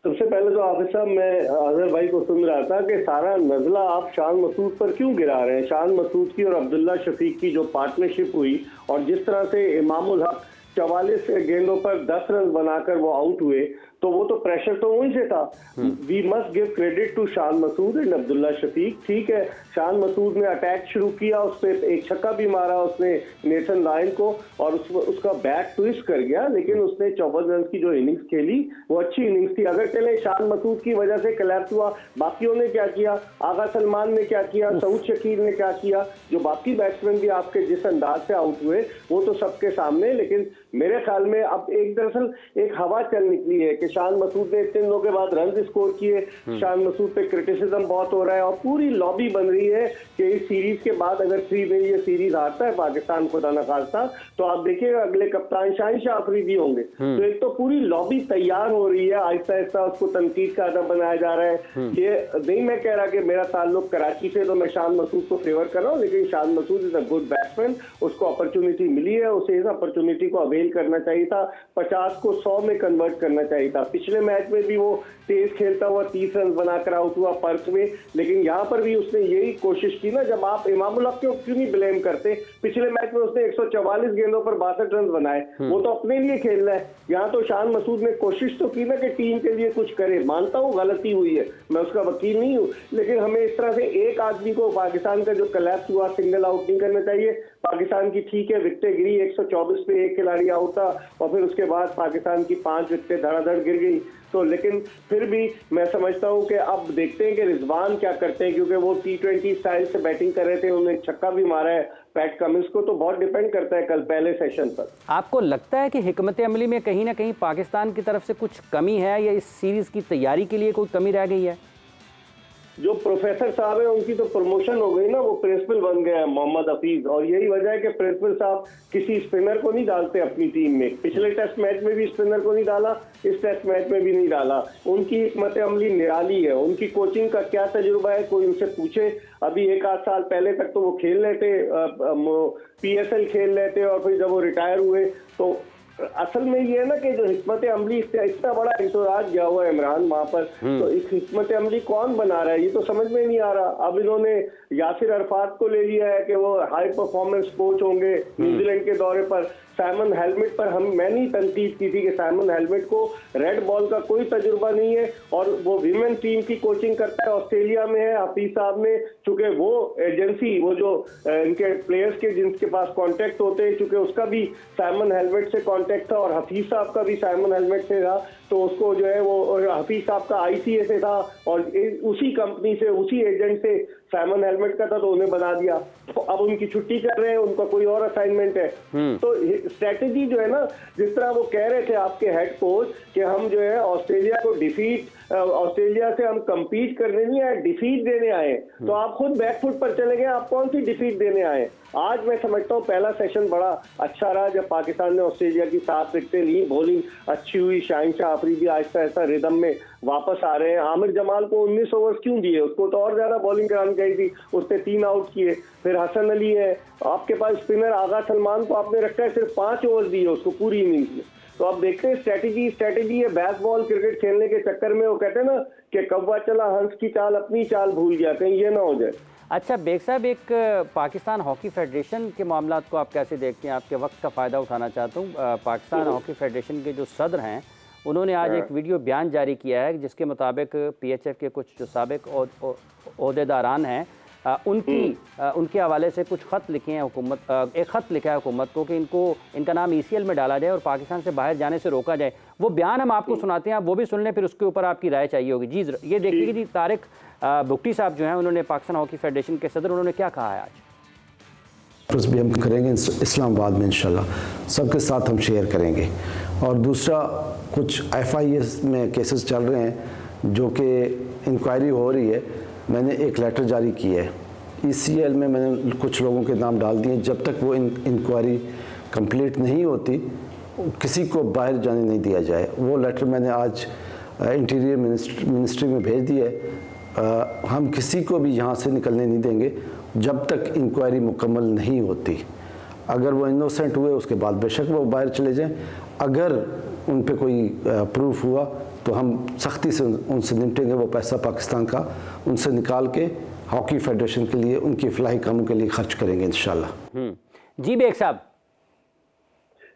सबसे पहले तो हाफिज साहब, मैं अजहर भाई को सुन रहा था कि सारा नजला आप शान मसूद पर क्यों गिरा रहे हैं। शान मसूद की और अब्दुल्ला शफीक की जो पार्टनरशिप हुई और जिस तरह से इमामुल हक 44 गेंदों पर 10 रन बनाकर वो आउट हुए, तो वो तो प्रेशर तो वहीं से था। We must give credit to Shan Masood and Abdullah Shafiq. ठीक है, शान मसूद ने अटैक शुरू किया, उस पर एक छक्का भी मारा उसने नेथन लायन को और उसका बैट ट्विस्ट कर गया, लेकिन उसने 54 रन की जो इनिंग्स खेली वो अच्छी इनिंग्स थी। अगर चले शान मसूद की वजह से कलैप्स हुआ, बाकियों ने क्या किया, आगा सलमान ने क्या किया, सऊद शकील ने क्या किया, जो बाकी बैट्समैन भी आपके जिस अंदाज से आउट हुए वो तो सबके सामने। लेकिन मेरे ख्याल में अब एक दरअसल एक हवा चल निकली है कि शान मसूद ने इतने दिनों के बाद रन स्कोर किए, शान मसूद पे क्रिटिसिज्म बहुत हो रहा है और पूरी लॉबी बन रही है कि इस सीरीज के बाद अगर 3 में ये सीरीज हारता है पाकिस्तान खुदा न खास्ता, तो आप देखिएगा अगले कप्तान शाहिन आफरीदी होंगे। तो एक तो पूरी लॉबी तैयार हो रही है, आहिस्ता आहिस्ता उसको तनकीद का आदम बनाया जा रहा है। ये नहीं मैं कह रहा कि मेरा ताल्लुक कराची से तो मैं शान मसूद को फेवर कर रहा हूँ, लेकिन Shan Masood is a good batsman, उसको अपॉर्चुनिटी मिली है, उसे इस अपॉर्चुनिटी को अवेल करना चाहिए था, 50 को 100 में कन्वर्ट करना चाहिए था। पिछले मैच में भी वो तेज खेलता हुआ 30 रन बनाकर आउट हुआ पर्थ में, लेकिन यहाँ पर भी उसने यही कोशिश की ना। जब आप इमामुल हक को क्यों नहीं ब्लेम करते, पिछले मैच में उसने 144 गेंदों पर 62 रन बनाए, वो तो अपने लिए खेल रहा है। यहाँ तो शान मसूद ने कोशिश तो की ना कि टीम के लिए कुछ करे। मानता हूँ गलती हुई है, मैं उसका वकील नहीं हूँ, लेकिन हमें इस तरह से एक आदमी को पाकिस्तान का जो कलैप्स हुआ सिंगल आउट नहीं करना चाहिए। पाकिस्तान की ठीक है विकेटें गिरी, 124 पे एक खिलाड़ी आउट था और फिर उसके बाद पाकिस्तान की 5 विकेटें धड़ाधड़ गिर गई। तो लेकिन फिर भी मैं समझता हूं कि अब देखते हैं कि रिजवान क्या करते हैं, क्योंकि वो T20 स्टाइल से बैटिंग कर रहे थे, उन्होंने छक्का भी मारा है पैट कमिंस को, तो बहुत डिपेंड करता है कल पहले सेशन पर। आपको लगता है कि हिकमत अमली में कहीं ना कहीं पाकिस्तान की तरफ से कुछ कमी है या इस सीरीज की तैयारी के लिए कोई कमी रह गई है? जो प्रोफेसर साहब है उनकी तो प्रमोशन हो गई ना, वो प्रिंसिपल बन गए हैं मोहम्मद हफीज, और यही वजह है कि प्रिंसिपल साहब किसी स्पिनर को नहीं डालते अपनी टीम में। पिछले टेस्ट मैच में भी स्पिनर को नहीं डाला, इस टेस्ट मैच में भी नहीं डाला। उनकी हिकमत अमली निराली है। उनकी कोचिंग का क्या तजुर्बा है कोई उनसे पूछे। अभी 1-8 साल पहले तक तो वो खेल रहे थे, PSL खेल रहे थे, और फिर जब वो रिटायर हुए तो असल में ये है ना कि जो हिकमत अमली इतना बड़ा इंतजाज गया हुआ है इमरान वहां पर, तो इस हिकमत अमली कौन बना रहा है ये तो समझ में नहीं आ रहा। अब इन्होंने यासिर अरफात को ले लिया है कि वो हाई परफॉर्मेंस कोच होंगे न्यूजीलैंड के दौरे पर। साइमन हेलमेट पर मैंने ही तनकीद की थी कि साइमन हेलमेट को रेड बॉल का कोई तजुर्बा नहीं है और वो विमेन टीम की कोचिंग करता है, ऑस्ट्रेलिया में है। हफीज साहब ने चूंकि वो एजेंसी, वो जो इनके प्लेयर्स के जिनके पास कॉन्टेक्ट होते हैं, चूंकि उसका भी साइमन हेलमेट से कॉन्टेक्ट था और हफीज साहब का भी साइमन हेलमेट से था, तो उसको जो है वो हफीज साहब का ICA से था और उसी कंपनी से, उसी एजेंट से साइमन हेलमेट का था, तो उन्हें बना दिया। तो अब उनकी छुट्टी कर रहे हैं, उनका कोई और असाइनमेंट है। तो स्ट्रेटेजी जो है ना, जिस तरह वो कह रहे थे आपके हेड कोच कि हम जो है ऑस्ट्रेलिया को ऑस्ट्रेलिया से हम कंपीट करने नहीं आए, डिफीट देने आए, तो आप खुद बैकफुट पर चले गए। आप कौन सी डिफीट देने आए? आज मैं समझता हूँ पहला सेशन बड़ा अच्छा रहा जब पाकिस्तान ने ऑस्ट्रेलिया की 7 विकेटें ली, बॉलिंग अच्छी हुई, शाहिन आफरीदी आहिस्ता आहिस्ता रिदम में वापस आ रहे हैं। आमिर जमाल को 19 ओवर्स क्यों दिए? उसको तो और ज्यादा बॉलिंग करानी चाहिए थी, उसने 3 आउट किए। फिर हसन अली है आपके पास स्पिनर, आगा सलमान को आपने रखा है, सिर्फ 5 ओवर दिए उसको पूरी इनिंग्स में। तो अब देखते हैं स्ट्रेटेजी है। बैट बॉल क्रिकेट खेलने के चक्कर में वो कहते हैं ना कि कौवा चला हंस की चाल, अपनी चाल भूल जाते हैं, ये ना हो जाए। अच्छा बेग साहब, एक पाकिस्तान हॉकी फेडरेशन के मामलात को आप कैसे देखते हैं? आपके वक्त का फ़ायदा उठाना चाहता हूँ। पाकिस्तान हॉकी फेडरेशन के जो सदर हैं उन्होंने आज एक वीडियो बयान जारी किया है जिसके मुताबिक PHF के कुछ जो साबिक ओहदेदारान हैं उनके हवाले से कुछ ख़त लिखे हैं हुकूमत, एक ख़त लिखा है हुकूमत को कि इनका नाम ECL में डाला जाए और पाकिस्तान से बाहर जाने से रोका जाए। वो बयान हम आपको सुनाते हैं, आप वो भी सुन लें, फिर उसके ऊपर आपकी राय चाहिए होगी। जी ये देखिए कि जी तारिक भुगटी साहब जो हैं उन्होंने पाकिस्तान हॉकी फेडरेशन के सदर, उन्होंने क्या कहा है आज। भी हम करेंगे इस्लामाबाद में इंशाल्लाह, सबके साथ हम शेयर करेंगे। और दूसरा, कुछ FIS में केसेस चल रहे हैं जो कि इंक्वायरी हो रही है। मैंने एक लेटर जारी किया है ECL में, मैंने कुछ लोगों के नाम डाल दिए। जब तक वो इंक्वायरी कंप्लीट नहीं होती किसी को बाहर जाने नहीं दिया जाए। वो लेटर मैंने आज इंटीरियर मिनिस्ट्री में भेज दिया है। हम किसी को भी यहाँ से निकलने नहीं देंगे जब तक इंक्वायरी मुकम्मल नहीं होती। अगर वो इनोसेंट हुए उसके बाद बेशक वो बाहर चले जाएं। अगर उन पे कोई प्रूफ हुआ तो हम सख्ती से उनसे निपटेंगे। वो पैसा पाकिस्तान का उनसे निकाल के हॉकी फेडरेशन के लिए, उनकी फलाही कामों के लिए खर्च करेंगे इंशाल्लाह। जी बेग साहब।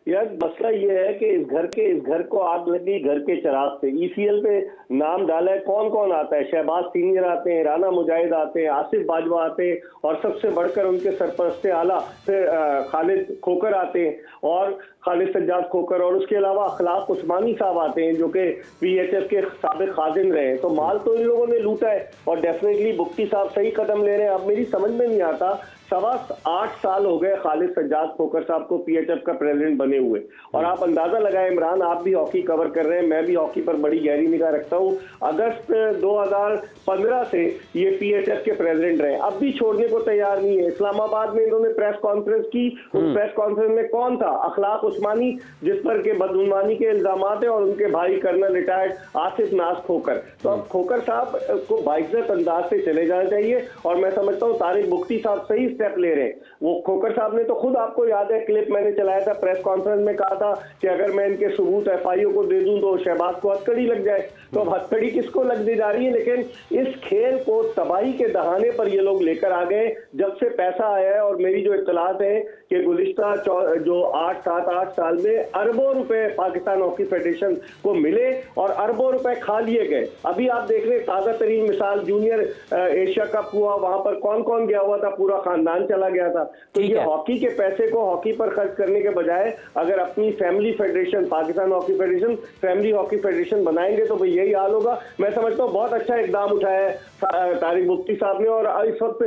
यार मसला ये है कि इस घर को आग लगी घर के चिराग से। ECL पे नाम डाला है, कौन कौन आता है? शहबाज सीनियर आते हैं, राना मुजाहिद आते हैं, आसिफ बाजवा आते हैं, और सबसे बढ़कर उनके सरपरस्ते आला फिर खालिद खोकर आते हैं, और खालिद सज्जाद खोकर, और उसके अलावा अखलाक उस्मानी साहब आते हैं जो कि PHF के साबिक खादिम रहे हैं। तो माल तो इन लोगों ने लूटा है, और डेफिनेटली भुगटी साहब सही कदम ले रहे हैं। अब मेरी समझ में नहीं आता, 8 साल हो गए खालिद सज्जाद खोकर साहब को PHF का प्रेसिडेंट बने हुए, और आप अंदाजा लगाएं इमरान, आप भी हॉकी कवर कर रहे हैं, मैं भी हॉकी पर बड़ी गहरी निगाह रखता हूं। अगस्त 2015 से ये PHF के प्रेसिडेंट रहे, अब भी छोड़ने को तैयार नहीं है। इस्लामाबाद में इन्होंने प्रेस कॉन्फ्रेंस की, उस प्रेस कॉन्फ्रेंस में कौन था? अखलाक उस्मानी, जिस पर के बदगुमानी के इल्जामात है, और उनके भाई कर्नल रिटायर्ड आसिफ नाज खोकर। तो अब खोकर साहब को बाइज्जत अंदाज से चले जाना चाहिए, और मैं समझता हूँ तारिक भुगटी साहब सही स्टेप ले रहे हैं। वो खोकर साहब ने तो खुद, आपको याद है क्लिप मैंने चलाया था, प्रेस कॉन्फ्रेंस में कहा था कि अगर मैं इनके सबूत FIO को दे दूं तो शहबाज को हथकड़ी लग जाए। तो अब हथकड़ी किसको लगने जा रही है? लेकिन इस खेल को तबाही के दहाने पर ये लोग लेकर आ गए जब से पैसा आया है। और मेरी जो इत्तलात है कि गुज़िश्ता जो 8 साल में अरबों रुपए पाकिस्तान हॉकी फेडरेशन को मिले और अरबों रुपए खा लिए गए। अभी आप देख रहे ताज़ा तरीन मिसाल, जूनियर एशिया कप हुआ, वहां पर कौन कौन गया हुआ था? पूरा खानदान चला गया था। तो ये हॉकी के पैसे को हॉकी पर खर्च करने के बजाय अगर अपनी family federation, Pakistan hockey federation family hockey federation बनाएंगे तो भाई यही हाल होगा। मैं समझता हूँ बहुत अच्छा इकदाम उठाया है तारिक भुगटी साहब ने। और इस वक्त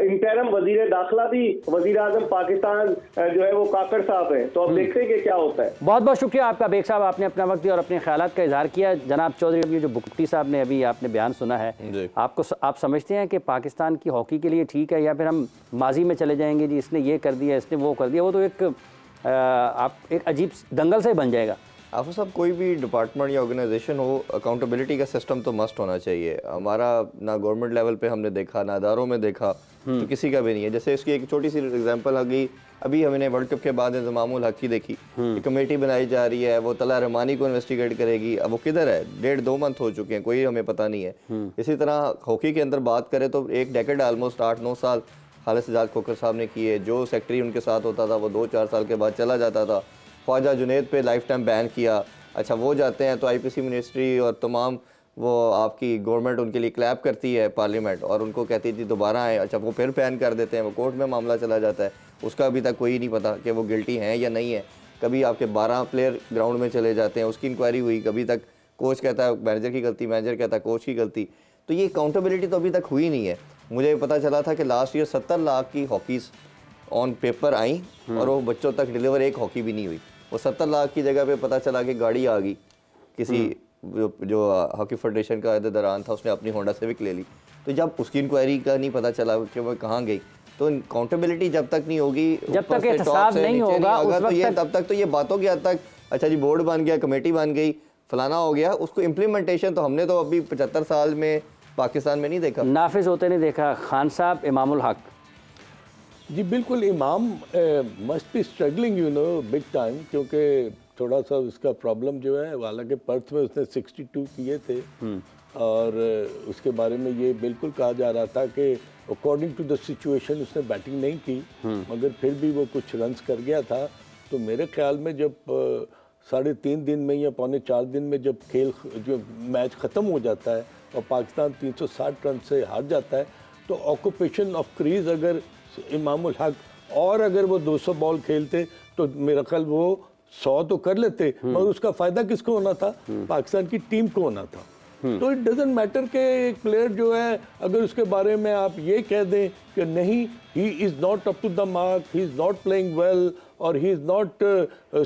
इंटरम वजीर दाखिला भी वजीर आजम पाकिस्तान जो है वो काकर साहब है। तो अब देखते हैं कि क्या होता है। बहुत बहुत शुक्रिया आपका बेग साहब, आपने अपना वक्त दिया और अपने ख्यालात का इजहार किया। जनाब चौधरी, जो भुगटी साहब ने अभी आपने बयान सुना है, आप समझते हैं कि पाकिस्तान की हॉकी के लिए ठीक है, या फिर हम माजी में चले जाएंगे जी इसने ये कर दिया इसने वो कर दिया? वो तो एक अजीब दंगल से बन जाएगा। आफू साहब, कोई भी डिपार्टमेंट या ऑर्गेनाइजेशन हो, अकाउंटेबिलिटी का सिस्टम तो मस्ट होना चाहिए। हमारा ना गवर्नमेंट लेवल पे हमने देखा, ना अदारों में देखा, तो किसी का भी नहीं है। जैसे इसकी एक छोटी सी एग्जांपल आ गई, अभी हमने वर्ल्ड कप के बाद इंतजामुल हक की देखी, कमेटी बनाई जा रही है, वो तला रहमानी को इन्वेस्टिगेट करेगी। अब वो किधर है? 1.5-2 मंथ हो चुके हैं, कोई हमें पता नहीं है। इसी तरह हॉकी के अंदर बात करें तो एक डेकेड ऑलमोस्ट 8-9 साल खालिद सज्जाद खोकर साहब ने किए। जो सेक्रेटरी उनके साथ होता था वो 2-4 साल के बाद चला जाता था। ख्वाजा जुनैद पे लाइफ टाइम बैन किया। अच्छा, वो जाते हैं तो IPC मिनिस्ट्री और तमाम वो आपकी गवर्नमेंट उनके लिए क्लैप करती है पार्लियामेंट, और उनको कहती थी दोबारा आए। अच्छा, वो फिर बैन कर देते हैं, वो कोर्ट में मामला चला जाता है, उसका अभी तक कोई नहीं पता कि वो गिल्टी हैं या नहीं है। कभी आपके 12 प्लेयर ग्राउंड में चले जाते हैं, उसकी इंक्वायरी हुई, कभी तक कोच कहता है मैनेजर की गलती, मैनेजर कहता है कोच की गलती। तो ये अकाउंटेबिलिटी तो अभी तक हुई नहीं है। मुझे पता चला था कि लास्ट ईयर 70 लाख की हॉकीज़ ऑन पेपर आई और वो बच्चों तक डिलीवर एक हॉकी भी नहीं हुई। वो 70 लाख की जगह पे पता चला कि गाड़ी आ गई किसी जो हॉकी फेडरेशन का दौरान था, उसने अपनी होंडा सिविक ले ली। तो जब उसकी इंक्वायरी का नहीं पता चला कि वो कहाँ गई, तो अकाउंटेबिलिटी जब तक नहीं होगी, जब तक एहतसाब नहीं होगा, तो ये तब तक तो ये बातों की हद तक अच्छा जी बोर्ड बन गया, कमेटी बन गई, फलाना हो गया, उसको इम्प्लीमेंटेशन तो हमने तो अभी 75 साल में पाकिस्तान में नहीं देखा, नाफिज होते नहीं देखा। खान साहब, इमामुल हक। जी बिल्कुल, इमाम must be struggling big time, क्योंकि थोड़ा सा उसका प्रॉब्लम जो है, हालांकि पर्थ में उसने 62 किए थे और उसके बारे में ये बिल्कुल कहा जा रहा था कि अकॉर्डिंग टू द सिचुएशन उसने बैटिंग नहीं की, मगर फिर भी वो कुछ रन्स कर गया था। तो मेरे ख्याल में जब 3.5 दिन में या 4.25 दिन में जब खेल जो मैच ख़त्म हो जाता है और पाकिस्तान 360 रन से हार जाता है, तो ऑक्यूपेशन ऑफ क्रीज अगर इमामुल हक और अगर वो 200 बॉल खेलते तो मेरा ख्याल वो 100 तो कर लेते, मगर उसका फायदा किसको होना था? पाकिस्तान की टीम को होना था। तो इट डजंट मैटर कि एक प्लेयर जो है अगर उसके बारे में आप ये कह दें कि नहीं, he is not up to the mark, he is not playing well और he is not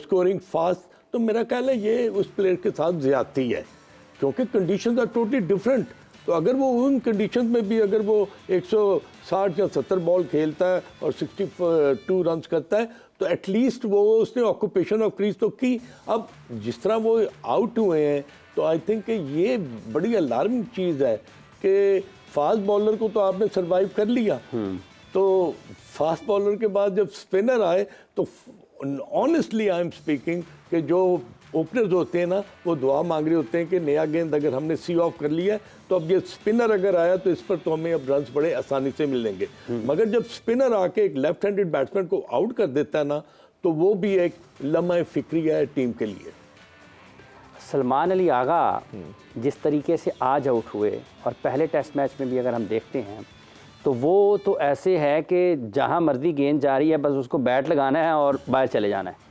scoring fast, तो मेरा ख्याल है ये उस प्लेयर के साथ ज्यादती है, क्योंकि कंडीशंस आर टोटली डिफरेंट। तो अगर वो उन कंडीशंस में भी अगर वो 160 या 70 बॉल खेलता है और 62 रन करता है तो एटलीस्ट वो उसने ऑक्यूपेशन ऑफ क्रीज तो की। अब जिस तरह वो आउट हुए हैं तो आई थिंक ये बड़ी अलार्मिंग चीज़ है कि फास्ट बॉलर को तो आपने सरवाइव कर लिया, तो फास्ट बॉलर के बाद जब स्पिनर आए तो ऑनेस्टली आई एम स्पीकिंग कि जो ओपनर्स होते हैं ना वो दुआ मांग रहे होते हैं कि नया गेंद अगर हमने सी ऑफ कर लिया है तो अब ये स्पिनर अगर आया तो इस पर तो हमें अब रन्स बड़े आसानी से मिलेंगे। मगर जब स्पिनर आके एक लेफ्ट हैंडेड बैट्समैन को आउट कर देता है ना तो वो भी एक लम्हा फिक्री है टीम के लिए। सलमान अली आगा जिस तरीके से आज आउट हुए और पहले टेस्ट मैच में भी अगर हम देखते हैं तो वो तो ऐसे है कि जहां मर्जी गेंद जा रही है बस उसको बैट लगाना है और बाहर चले जाना है।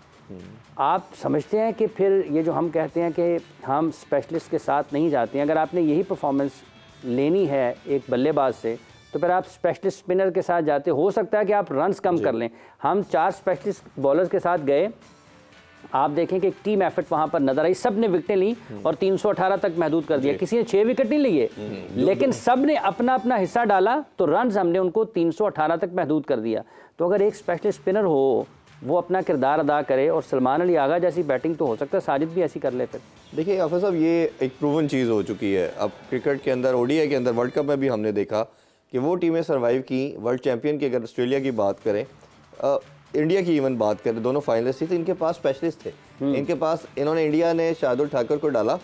आप समझते हैं कि फिर ये जो हम कहते हैं कि हम स्पेशलिस्ट के साथ नहीं जाते हैं, अगर आपने यही परफॉर्मेंस लेनी है एक बल्लेबाज से तो फिर आप स्पेशलिस्ट स्पिनर के साथ जाते, हो सकता है कि आप रन्स कम कर लें। हम 4 स्पेशलिस्ट बॉलर्स के साथ गए, आप देखें कि एक टीम एफर्ट वहां पर नजर आई, सब ने विकेटें ली और 318 तक महदूद कर दिया। किसी ने 6 विकेट नहीं लिए लेकिन सब ने अपना अपना हिस्सा डाला तो रन्स हमने उनको 318 तक महदूद कर दिया। तो अगर एक स्पेशलिस्ट स्पिनर हो वो अपना किरदार अदा करे और सलमान अली आगा जैसी बैटिंग तो हो सकता है साजिद भी ऐसी कर ले। फिर देखिए हाफिज़ साहब ये एक प्रूवन चीज़ हो चुकी है। अब क्रिकेट के अंदर ओडीआई के अंदर वर्ल्ड कप में भी हमने देखा कि वो टीमें सर्वाइव की। वर्ल्ड चैंपियन की अगर ऑस्ट्रेलिया की बात करें, इंडिया की इवन बात करें, दोनों फाइनलिस्ट थे, इनके पास स्पेशलिस्ट थे। इनके पास इन्होंने इंडिया ने शार्दुल ठाकुर को डाला,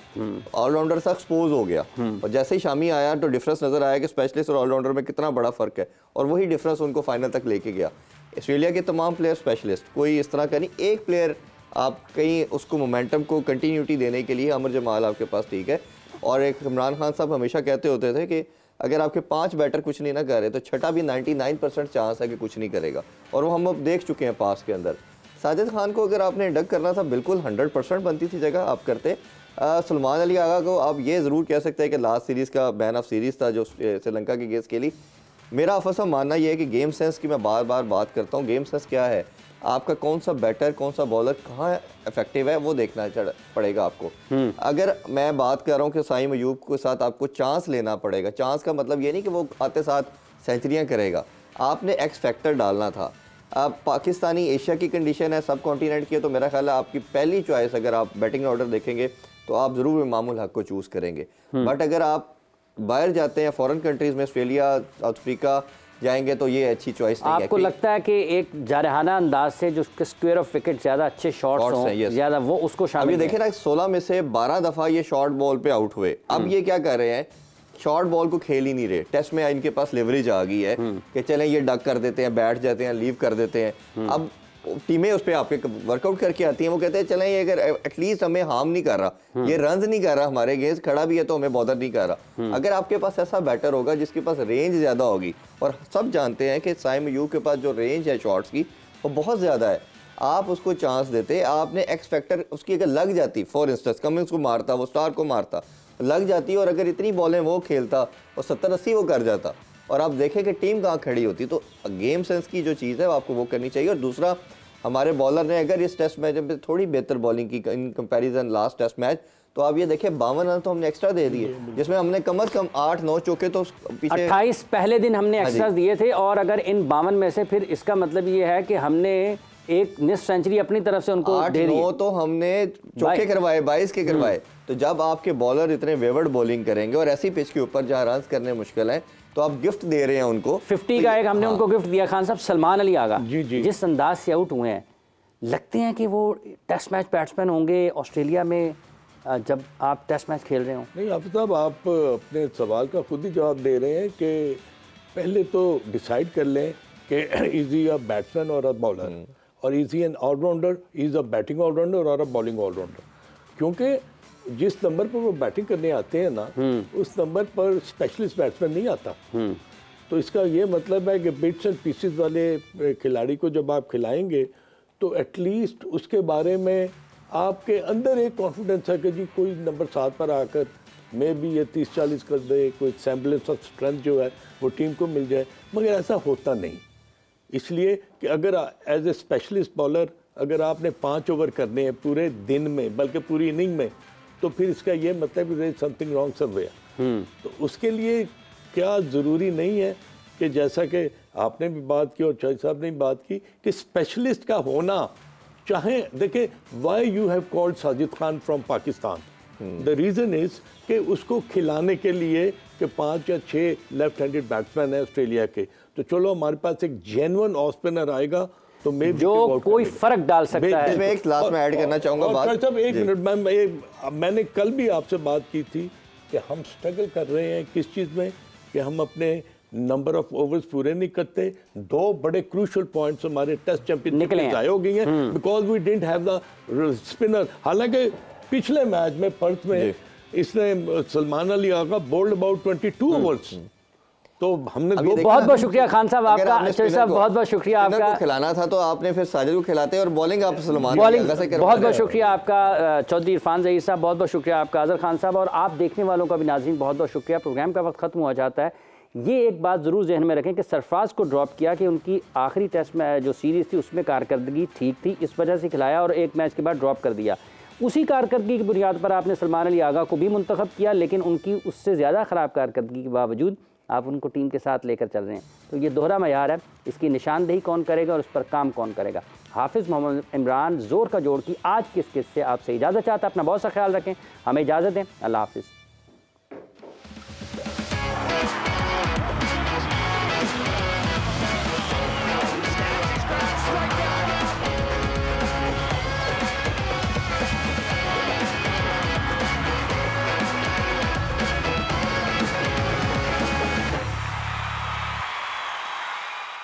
ऑलराउंडर सा एक्सपोज हो गया और जैसे ही शामी आया तो डिफरेंस नजर आया कि स्पेशलिस्ट और ऑलराउंडर में कितना बड़ा फर्क है और वही डिफरेंस उनको फाइनल तक लेके गया। ऑस्ट्रेलिया के तमाम प्लेयर स्पेशलिस्ट, कोई इस तरह का नहीं। एक प्लेयर आप कहीं उसको मोमेंटम को कंटिन्यूटी देने के लिए अमर जमाल आपके पास ठीक है। और एक इमरान खान साहब हमेशा कहते होते थे कि अगर आपके 5 बैटर कुछ नहीं ना कर रहे तो छठा भी 99% चांस है कि कुछ नहीं करेगा, और वो हम अब देख चुके हैं पास के अंदर। साजिद खान को अगर आपने डक करना था बिल्कुल 100% बनती थी जगह आप करते। सलमान अली आगा को आप ये ज़रूर कह सकते हैं कि लास्ट सीरीज़ का मैन ऑफ सीरीज़ था जो श्रीलंका के अगेंस्ट खेली। मेरा अफसा मानना यह है कि गेम सेंस की मैं बार बार बात करता हूँ। गेम सेंस क्या है, आपका कौन सा बैटर कौन सा बॉलर कहाँ इफेक्टिव है वो देखना पड़ेगा आपको। अगर मैं बात कर रहा हूँ कि साइम अयूब के साथ आपको चांस लेना पड़ेगा। चांस का मतलब ये नहीं कि वो आते साथ सेंचुरियाँ करेगा, आपने एक्स फैक्टर डालना था। अब पाकिस्तानी एशिया की कंडीशन है, सब कॉन्टिनेंट की है, तो मेरा ख्याल है आपकी पहली चॉइस अगर आप बैटिंग ऑर्डर देखेंगे तो आप ज़रूर इमामुल हक को चूज़ करेंगे। बट अगर आप बाहर जाते हैं फॉरेन कंट्रीज़ में, ऑस्ट्रेलिया साउथ अफ्रीका जाएंगे तो ये अच्छी चॉइस नहीं है। आपको लगता है कि एक जारहाना अंदाज से जो स्क्वायर ऑफ विकेट ज़्यादा अच्छे शॉट्स हों ज़्यादा वो उसको शामिल। अभी देखें ना 16 में से 12 दफ़ा ये शॉर्ट बॉल पे आउट हुए। अब ये क्या कर रहे हैं, शॉर्ट बॉल को खेल ही नहीं रहे। टेस्ट में इनके पास लेवरेज आ गई है कि चलें ये डक कर देते हैं, बैठ जाते हैं, लीव कर देते हैं। अब टीमें उस पर आपके वर्कआउट करके आती हैं, वो कहते हैं चलें ये अगर एटलीस्ट हमें हार्म नहीं कर रहा, ये रन्स नहीं कर रहा, हमारे अगेंस्ट खड़ा भी है तो हमें बॉदर नहीं कर रहा। अगर आपके पास ऐसा बैटर होगा जिसके पास रेंज ज़्यादा होगी, और सब जानते हैं कि साइम अयूब के पास जो रेंज है शॉट्स की वो बहुत ज़्यादा है, आप उसको चांस देते, आपने एक्स फैक्टर उसकी अगर लग जाती, फॉर इंस्टेंस कमिंस को मारता, वो स्टार को मारता, लग जाती, और अगर इतनी बॉलें वो खेलता और 70-80 वो कर जाता, और आप देखें कि टीम कहाँ खड़ी होती। तो गेम सेंस की जो चीज़ है आपको वो करनी चाहिए। और दूसरा, हमारे बॉलर ने अगर इस टेस्ट मैच में थोड़ी बेहतर बॉलिंग की in comparison last test match, तो आप ये देखें 52 रन तो हमने एक्स्ट्रा दे दिए, जिसमें हमने कम से कम 8-9 चौके तो पीछे 28 पहले दिन हमने एक्स्ट्रा दिए थे। और अगर इन 52 में से फिर इसका मतलब ये है कि हमने एक निस्फ सेंचुरी अपनी तरफ से उनको 8-9 तो हमने चौके करवाए, 22 के करवाए। तो जब आपके बॉलर इतने वेवर्ड बॉलिंग करेंगे और ऐसी पिच के ऊपर जहाँ रन करने मुश्किल है, तो आप गिफ्ट दे रहे हैं उनको 50 का एक हमने उनको गिफ्ट दिया। खान साहब, सलमान अली आगा जिस अंदाज से आउट हुए हैं, लगते हैं कि वो टेस्ट मैच बैट्समैन होंगे ऑस्ट्रेलिया में जब आप टेस्ट मैच खेल रहे हो? नहीं हाफिज़ साहब, आप अपने सवाल का खुद ही जवाब दे रहे हैं कि पहले तो डिसाइड कर लें कि इज ही अ बैट्समैन और अ बॉलर, और is he an allrounder, is a batting allrounder और अ बॉलिंग ऑलराउंडर। क्योंकि जिस नंबर पर वो बैटिंग करने आते हैं ना, उस नंबर पर स्पेशलिस्ट बैट्समैन नहीं आता। तो इसका ये मतलब है कि बिट्स एंड पीसेस वाले खिलाड़ी को जब आप खिलाएंगे तो एटलीस्ट उसके बारे में आपके अंदर एक कॉन्फिडेंस है कि जी कोई नंबर 7 पर आकर मे भी ये 30-40 कर दे, कोई सैम्बलेंस ऑफ स्ट्रेंथ जो है वो टीम को मिल जाए, मगर ऐसा होता नहीं। इसलिए कि अगर एज ए स्पेशलिस्ट बॉलर अगर आपने 5 ओवर करने हैं पूरे दिन में, बल्कि पूरी इनिंग में, तो फिर इसका ये मतलब there is something wrong somewhere. तो उसके लिए क्या ज़रूरी नहीं है कि जैसा कि आपने भी बात की और शाहिद साहब ने भी बात की कि स्पेशलिस्ट का होना, चाहे देखिए why you have called Sajid Khan from Pakistan, the reason is कि उसको खिलाने के लिए कि 5 या 6 लेफ्ट हैंडेड बैट्समैन है ऑस्ट्रेलिया के, तो चलो हमारे पास एक जेन्युइन ऑफ स्पिनर आएगा तो मैं जो कोई फर्क डाल सकता है। इसमें एक लास्ट में ऐड करना चाहूँगा बात। साहब एक मिनट, मैंने कल भी आपसे बात की थी कि हम स्ट्रगल कर रहे हैं किस चीज़ में कि हम अपने नंबर ऑफ ओवर्स पूरे नहीं करते। 2 बड़े क्रूशल पॉइंट्स हमारे टेस्ट चैंपियनशिप में ज़ाया हो गई हैं because we didn't have the spinner. हालांकि पिछले मैच में पर्थ में इसने Salman Ali Agha bowled about 22 overs, तो हमने बहुत बहुत शुक्रिया खान साहब आपका, अच्छा साहब बहुत बहुत शुक्रिया आपका। खिलाना था तो आपने फिर साजिद को खिलाते और बॉलिंग आप सलमान बॉलिंग बहुत बहुत शुक्रिया आपका चौधरी इरफान ज़हीर साहब, बहुत बहुत शुक्रिया आपका अजहर खान साहब, और आप देखने वालों का भी नाज़रीन बहुत बहुत शुक्रिया। प्रोग्राम का वक्त खत्म हो जाता है। ये एक बात ज़रूर जहन में रखें कि सरफराज को ड्रॉप किया कि उनकी आखिरी टेस्ट में जो सीरीज़ थी उसमें कारकर्दगी ठीक थी, इस वजह से खिलाया और एक मैच के बाद ड्रॉप कर दिया। उसी कारकर्दगी की बुनियाद पर आपने सलमान अली आगा को भी मुंतखब किया, लेकिन उनकी उससे ज़्यादा ख़राब कारकर्दगी के बावजूद आप उनको टीम के साथ लेकर चल रहे हैं। तो ये दोहरा मयार है, इसकी निशानदेही कौन करेगा और उस पर काम कौन करेगा। हाफिज़ मोहम्मद इमरान जोर का जोड़ की आज किस किस से आपसे इजाज़त चाहता है। अपना बहुत सा ख्याल रखें, हमें इजाज़त दें, अल्लाह हाफिज़।